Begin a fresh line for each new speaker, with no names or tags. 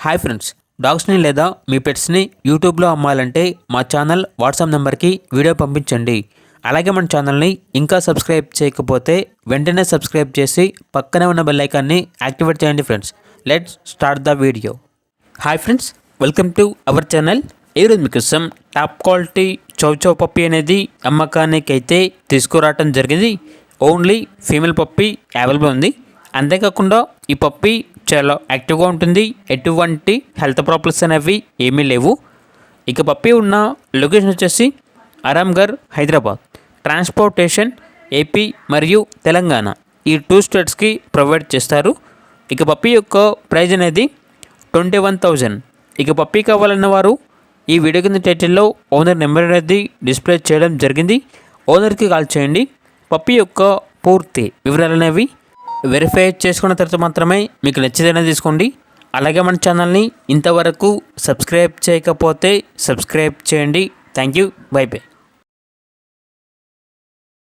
Hi friends, డాగ్స్ని లేదా మీ పెట్స్ని యూట్యూబ్లో అమ్మాలంటే మా ఛానల్ వాట్సాప్ నెంబర్కి వీడియో పంపించండి. అలాగే మన ఛానల్ని ఇంకా సబ్స్క్రైబ్ చేయకపోతే వెంటనే సబ్స్క్రైబ్ చేసి పక్కనే ఉన్న బెల్ ఐకాన్ని యాక్టివేట్ చేయండి friends. Let's start the video. Hi friends, welcome to our channel. ఈరోజు మీకోసం టాప్ క్వాలిటీ చౌచౌ పప్పీ అనేది అమ్మకానికి అయితే తీసుకురావటం జరిగింది. ఓన్లీ ఫీమేల్ పప్పీ అవైలబుల్ ఉంది. అంతేకాకుండా ఈ పప్పీ చాలా యాక్టివ్గా ఉంటుంది. ఎటువంటి హెల్త్ ప్రాబ్లమ్స్ అనేవి ఏమీ లేవు. ఇక పప్పీ ఉన్న లొకేషన్ వచ్చేసి ఆరాంఘర్, హైదరాబాద్. ట్రాన్స్పోర్టేషన్ ఏపీ మరియు తెలంగాణ ఈ 2 స్టేట్స్కి ప్రొవైడ్ చేస్తారు. ఇక పప్పీ యొక్క ప్రైజ్ అనేది 21,000. ఇక పప్పీ కావాలన్న వారు ఈ వీడియో కింద టైటిల్లో ఓనర్ నెంబర్ అనేది డిస్ప్లే చేయడం జరిగింది. ఓనర్కి కాల్ చేయండి. పప్పీ యొక్క పూర్తి వివరాలు అనేవి వెరిఫై చేసుకున్న తర్వాత మాత్రమే మీకు నచ్చితేనే తీసుకోండి. అలాగే మన ఛానల్ని ఇంతవరకు సబ్స్క్రైబ్ చేయకపోతే సబ్స్క్రైబ్ చేయండి. Thank you. By by.